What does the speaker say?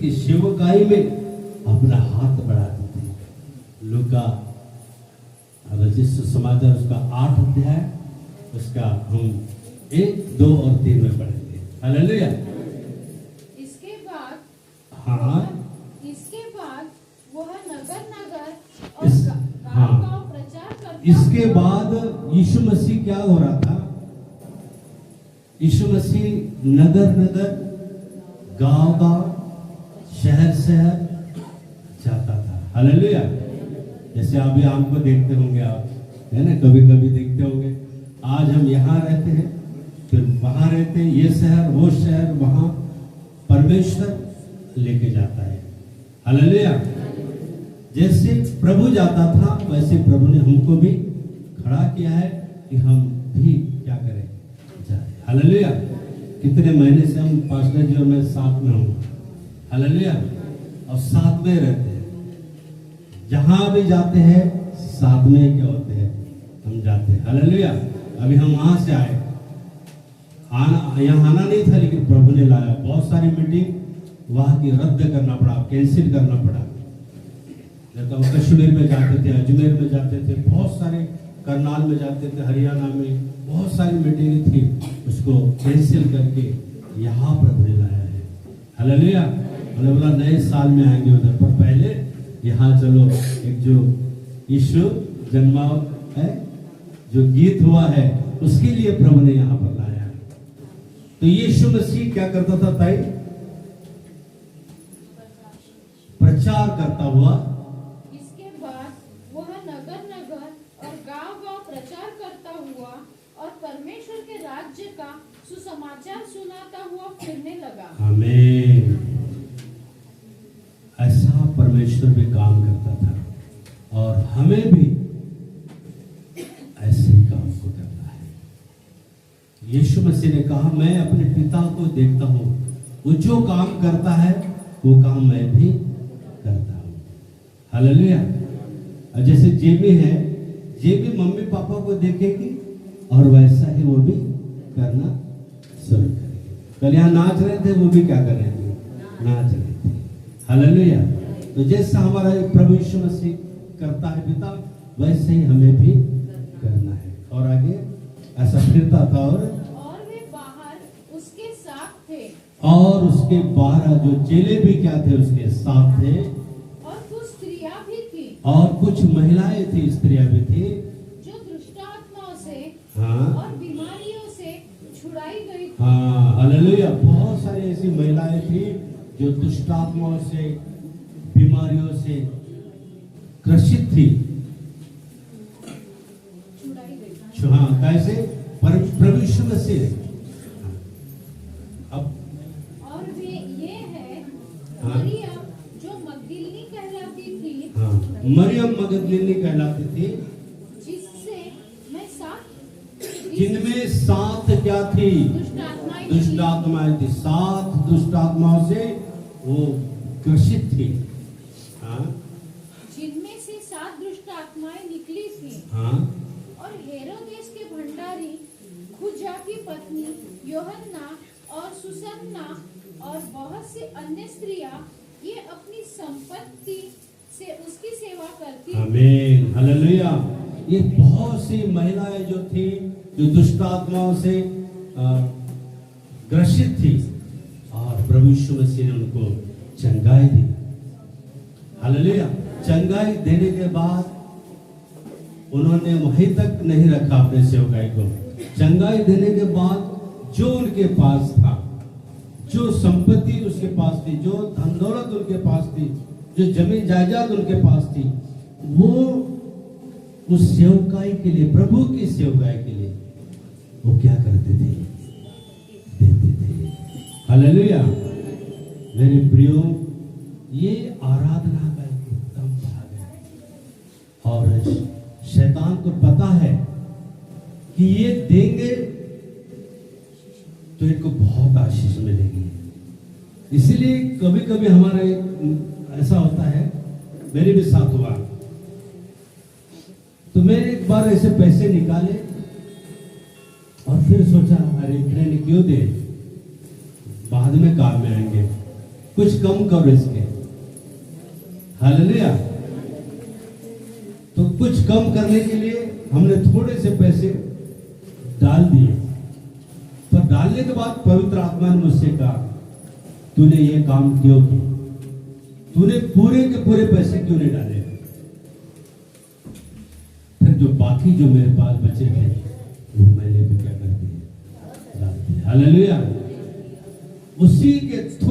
की सेवकाई में अपना हाथ बढ़ाते थे। लूका रजिस्टर समाचार उसका 8 अध्याय, उसका हम 1, 2 और 3 में पढ़ेंगे। हालेलुया। इसके बाद हाँ, इसके बाद वह नगर नगर और इस- गांव गांव प्रचार करता इसके बाद यीशु मसीह क्या हो रहा था? यीशु मसीह नगर नगर, गांव गांव, शहर शहर जाता था। हालेलुया। जैसे अभी हमको देखते होंगे आप, है ना, कभी कभी देखते होंगे। आज हम यहाँ रहते हैं, फिर वहां रहते हैं, ये शहर वो शहर, वहां परमेश्वर लेके जाता है। हालेलुया। जैसे प्रभु जाता था वैसे प्रभु ने हमको भी खड़ा किया है कि हम भी क्या करें, जाए। हालेलुया। कितने महीने से हम पास्टर जी और मैं साथ में हूँ। हालेलुया। और साथ में रहते हैं, जहां भी जाते हैं साथ में क्या होते हैं, हम जाते हैं। हालेलुया। अभी हम वहां से आए, यहाँ आना नहीं था, लेकिन प्रभु ने लाया। बहुत सारी मीटिंग वहां की रद्द करना पड़ा, कैंसिल करना पड़ा। तो कश्मीर में जाते थे, अजमेर में जाते थे, बहुत सारे करनाल में जाते थे, हरियाणा में बहुत सारी मीटिंग थी, उसको कैंसिल करके यहाँ प्रभु ने लाया है। हालेलुया। उन्होंने बोला नए साल में आएंगे उधर, पर पहले यहाँ चलो। एक जो यीशु जन्मा है, जो गीत हुआ है, उसके लिए प्रभु ने यहाँ पर लाया है। तो यीशु मसीह क्या करता था ताई? प्रचार करता हुआ। इसके बाद वह नगर नगर और गांव गांव प्रचार करता हुआ और परमेश्वर के राज्य का सुसमाचार सुनाता हुआ फिरने लगा। आमीन। ऐसा परमेश्वर भी काम करता था और हमें भी ऐसे ही काम को करना है। यीशु मसीह ने कहा, मैं अपने पिता को देखता हूं, वो जो काम करता है वो काम मैं भी करता हूं। हालेलुया। और जैसे जेबी है, जेबी मम्मी पापा को देखेगी और वैसा ही वो भी करना शुरू करेगी। कल यहाँ नाच रहे थे, वो भी क्या कर रहे थे? नाच रहे थे। हालेलुया। तो जैसा हमारा प्रभु यीशु मसीह करता है पिता, वैसे ही हमें भी करना है। और आगे ऐसा फिरता था और वे बाहर उसके साथ थे, और उसके 12 जो चेले भी क्या थे, उसके साथ थे। और कुछ स्त्रियां भी थी, और कुछ महिलाएं थी, स्त्रियां भी थी, जो दुष्टात्माओं से हाँ और बीमारियों से छुड़ाई गई थी। हाँ। हालेलुया। बहुत सारी ऐसी महिलाएं थी जो दुष्टात्माओं से, बीमारियों से ग्रसित थी। छुड़ाई गई। हाँ, कैसे? प्रभु यीशु मसीह। अब और वे ये है हाँ। मरियम जो मगदलीनी कहलाती थी, हाँ, मरियम मगदलीनी कहलाती थी, जिससे मैं जिनमें 7 क्या थी? दुष्टात्माएं थी। 7 दुष्टात्माओं से वो ग्रसित थी। हाँ जिनमें से 7 दुष्ट आत्माएं निकली थी। हाँ। और हेरोदेस के भंडारी खुजा की पत्नी योहन्ना और सुसन्ना और बहुत सी अन्य स्त्रियां ये अपनी संपत्ति से उसकी सेवा करती। आमीन। हालेलुया। ये बहुत सी महिलाएं जो थी, जो दुष्टात्माओं से ग्रसित थी, और प्रभु यीशु मसीह ने उनको चंगाई दी। हालेलुया। चंगाई देने के बाद उन्होंने वहीं तक नहीं रखा अपने सेवकाई को। चंगाई देने के बाद जो उनके पास था, जो संपत्ति उसके पास थी, जो धन दौलत उनके पास थी, जो जमीन जायदाद उनके पास थी, वो उस सेवकाई के लिए, प्रभु की सेवकाई के लिए वो क्या करते थे? देते थे। हालेलुया। मेरे प्रियो, ये आराधना का एक उत्तम भाग है और शैतान को पता है कि ये देंगे तो इनको बहुत आशीष मिलेगी। इसीलिए कभी कभी हमारा ऐसा होता है, मेरे भी साथ हुआ, तो मैंने एक बार ऐसे पैसे निकाले और फिर सोचा अरे इतने क्यों दे, बाद में काम में आएंगे। कुछ कम करो इसके। हालेलुया। तो कुछ कम करने के लिए हमने थोड़े से पैसे डाल दिए, पर डालने के बाद पवित्र आत्मा ने मुझसे कहा, तूने ये काम क्यों किया? तूने पूरे के पूरे पैसे क्यों नहीं डाले? फिर जो बाकी जो मेरे पास बचे थे वो मैंने भी क्या कर दिए? डाल दिए। हालेलुया। उसी के थोड़े